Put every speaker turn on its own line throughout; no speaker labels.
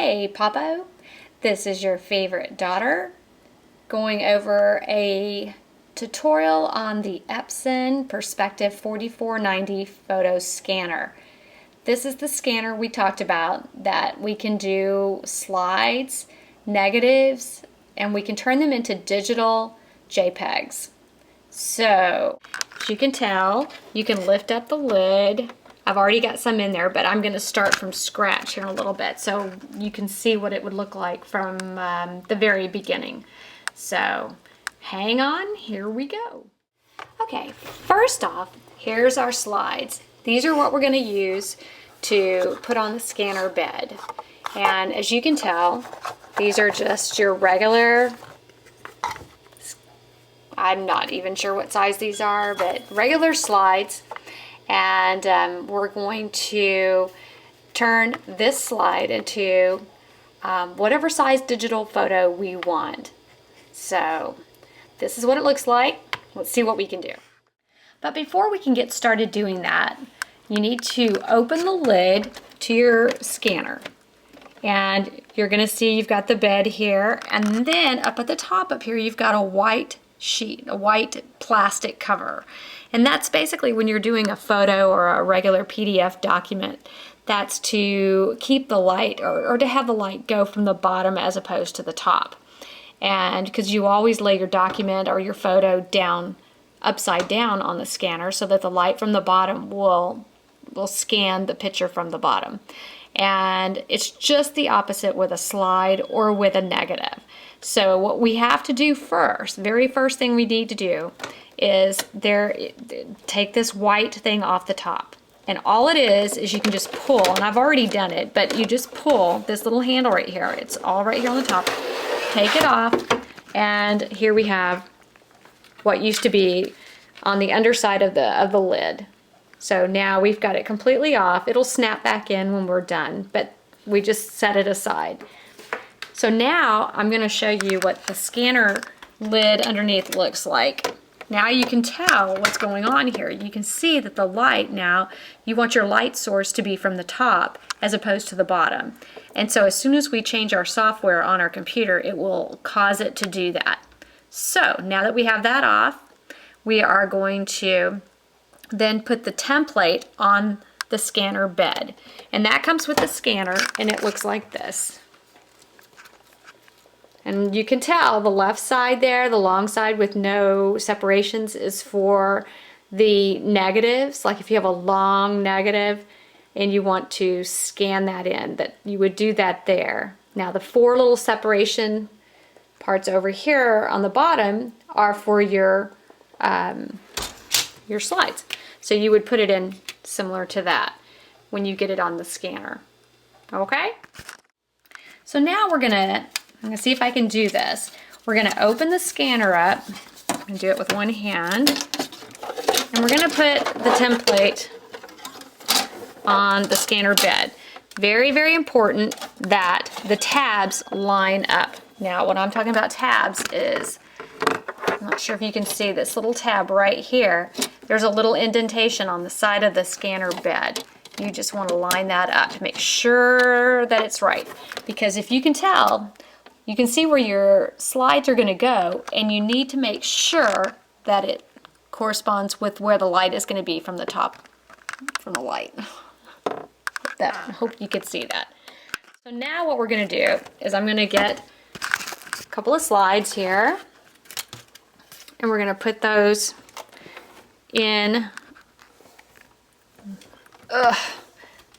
Hey Pappo, this is your favorite daughter going over a tutorial on the Epson Perspective 4490 photo scanner. This is the scanner we talked about that we can do slides, negatives, and we can turn them into digital JPEGs. So, as you can tell, you can lift up the lid. I've already got some in there, but I'm going to start from scratch here in a little bit so you can see what it would look like from the very beginning. So hang on, here we go. Okay, first off, here's our slides. These are what we're going to use to put on the scanner bed. And as you can tell, these are just your regular, I'm not even sure what size these are, but regular slides. And we're going to turn this slide into whatever size digital photo we want. So this is what it looks like. Let's see what we can do. But before we can get started doing that, you need to open the lid to your scanner. And you're going to see you've got the bed here, and then up at the top up here you've got a white sheet, a white plastic cover. And that's basically when you're doing a photo or a regular PDF document, that's to keep the light or to have the light go from the bottom as opposed to the top. And because you always lay your document or your photo down upside down on the scanner so that the light from the bottom will scan the picture from the bottom. And it's just the opposite with a slide or with a negative. So what we have to do first, very first thing we need to do is take this white thing off the top. And all it is you can just pull, and I've already done it, but you just pull this little handle right here. It's all right here on the top. Take it off, and here we have what used to be on the underside of the lid. So now we've got it completely off. It'll snap back in when we're done, but we just set it aside. So now I'm going to show you what the scanner lid underneath looks like. Now you can tell what's going on here. You can see that the light now, you want your light source to be from the top as opposed to the bottom. And so as soon as we change our software on our computer, it will cause it to do that. So now that we have that off, we are going to then put the template on the scanner bed. And that comes with the scanner, and it looks like this. And you can tell the left side there, the long side with no separations, is for the negatives. Like if you have a long negative and you want to scan that in, that you would do that there. Now the four little separation parts over here on the bottom are for your slides. So you would put it in similar to that when you get it on the scanner. Okay? So now I'm gonna see if I can do this. We're gonna open the scanner up. I'm gonna do it with one hand. And we're gonna put the template on the scanner bed. Very, very important that the tabs line up. Now, what I'm talking about tabs is, I'm not sure if you can see this little tab right here. There's a little indentation on the side of the scanner bed. You just want to line that up to make sure that it's right. Because if you can tell, you can see where your slides are going to go, and you need to make sure that it corresponds with where the light is going to be from the top, from the light. I hope you could see that. So now what we're going to do is I'm going to get a couple of slides here, and we're going to put those in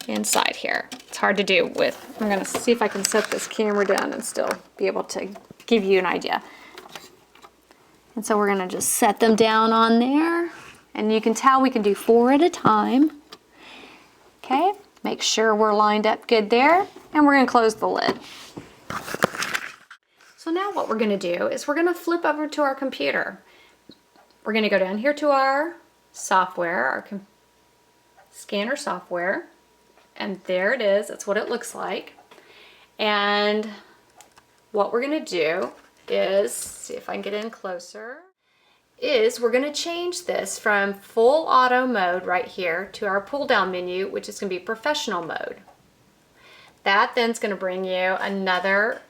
inside here. It's hard to do with, I'm going to see if I can set this camera down and still be able to give you an idea. And so we're going to just set them down on there, and you can tell we can do 4 at a time. Okay, make sure we're lined up good there, and we're going to close the lid. So now what we're going to do is we're going to flip over to our computer. We're going to go down here to our software, our scanner software, and there it is. That's what it looks like. And what we're going to do is, see if I can get in closer, is we're going to change this from full auto mode right here to our pull down menu, which is going to be professional mode. That then's going to bring you another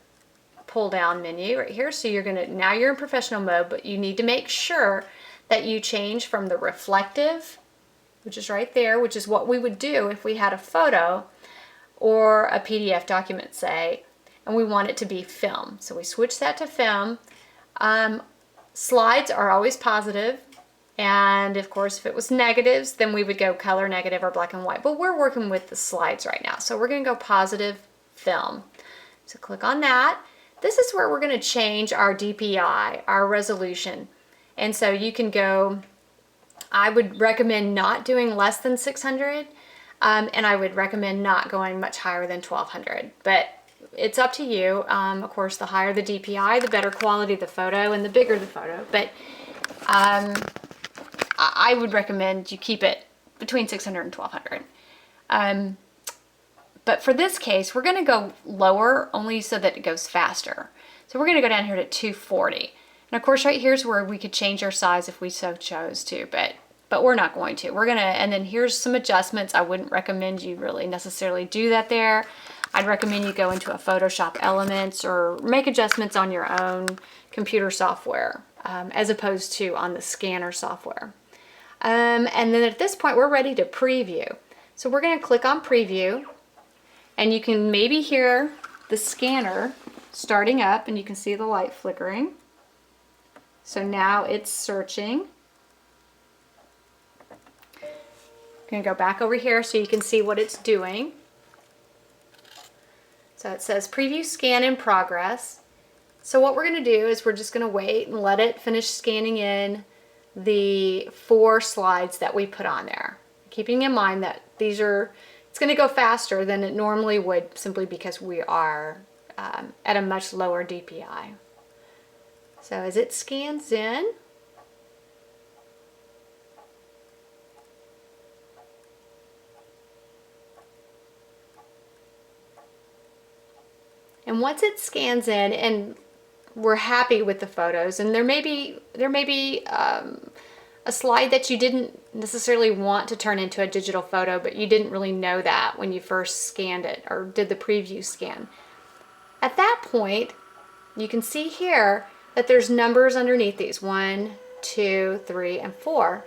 pull down menu right here. So now you're in professional mode, but you need to make sure that you change from the reflective, which is right there, which is what we would do if we had a photo or a PDF document, say, and we want it to be film. So we switch that to film. Slides are always positive, and of course if it was negatives, then we would go color negative or black and white, but we're working with the slides right now, so we're going to go positive film. So click on that. This is where we're going to change our DPI, our resolution, and so you can go, I would recommend not doing less than 600, and I would recommend not going much higher than 1200, but it's up to you. Of course, the higher the DPI, the better quality the photo and the bigger the photo, but I would recommend you keep it between 600 and 1200. But for this case, we're going to go lower only so that it goes faster. So we're going to go down here to 240. And of course, right here's where we could change our size if we so chose to, but we're not going to. We're going to, and then here's some adjustments. I wouldn't recommend you really necessarily do that there. I'd recommend you go into a Photoshop Elements or make adjustments on your own computer software as opposed to on the scanner software. And then at this point, we're ready to preview. So we're going to click on preview, and you can maybe hear the scanner starting up, and you can see the light flickering. So now it's searching. I'm going to go back over here so you can see what it's doing. So it says preview scan in progress. So what we're going to do is we're just going to wait and let it finish scanning in the 4 slides that we put on there. Keeping in mind that it's going to go faster than it normally would simply because we are at a much lower DPI. So as it scans in, and once it scans in and we're happy with the photos, and there may be a slide that you didn't necessarily want to turn into a digital photo, but you didn't really know that when you first scanned it or did the preview scan. At that point, you can see here that there's numbers underneath these, 1, 2, 3, and 4.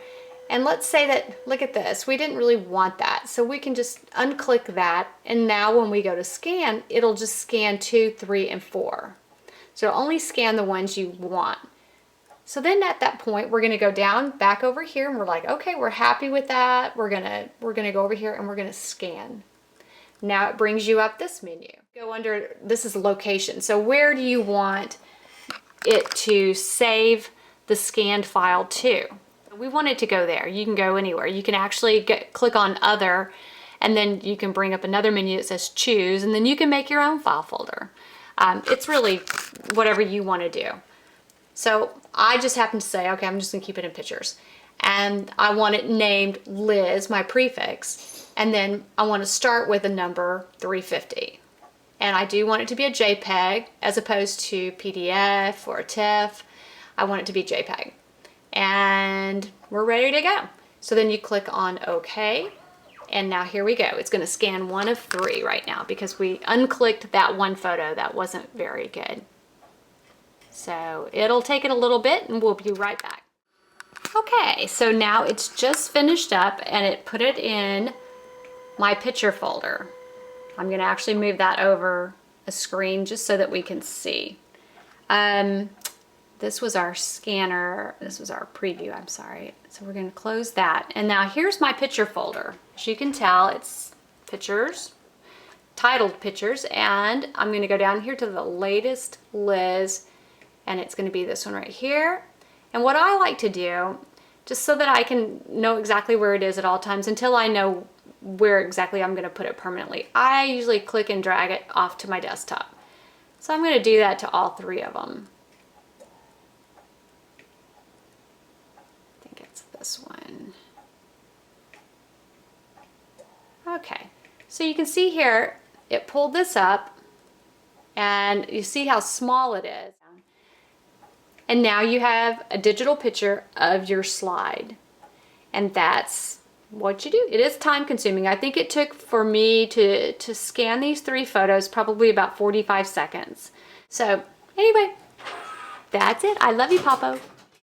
And let's say that, look at this, we didn't really want that. So we can just unclick that, and now when we go to scan, it'll just scan 2, 3, and 4. So it'll only scan the ones you want. So then at that point, we're gonna go down back over here, and we're like, okay, we're happy with that. We're gonna go over here and we're gonna scan. Now it brings you up this menu. Go under, this is location. So where do you want it to save the scanned file to? We want it to go there. You can go anywhere. You can actually click on other, and then you can bring up another menu that says choose, and then you can make your own file folder. It's really whatever you want to do. So I just happen to say, okay, I'm just gonna keep it in pictures. And I want it named Liz, my prefix, and then I want to start with a number 350. And I do want it to be a JPEG as opposed to PDF or a TIFF. I want it to be JPEG. And we're ready to go. So then you click on OK, and now here we go. It's going to scan 1 of 3 right now because we unclicked that one photo that wasn't very good. So it'll take it a little bit, and we'll be right back. Okay, so now it's just finished up, and it put it in my picture folder. I'm going to actually move that over a screen just so that we can see. This was our scanner, this was our preview, I'm sorry. So we're going to close that. And now here's my picture folder. As you can tell, it's pictures, titled pictures, and I'm going to go down here to the latest Liz, and it's going to be this one right here. And what I like to do, just so that I can know exactly where it is at all times until I know where exactly I'm going to put it permanently, I usually click and drag it off to my desktop. So I'm going to do that to all 3 of them. This one. Okay, so you can see here it pulled this up, and you see how small it is. And now you have a digital picture of your slide, and that's what you do. It is time consuming. I think it took for me to scan these 3 photos probably about 45 seconds. So anyway, that's it. I love you, Pappo.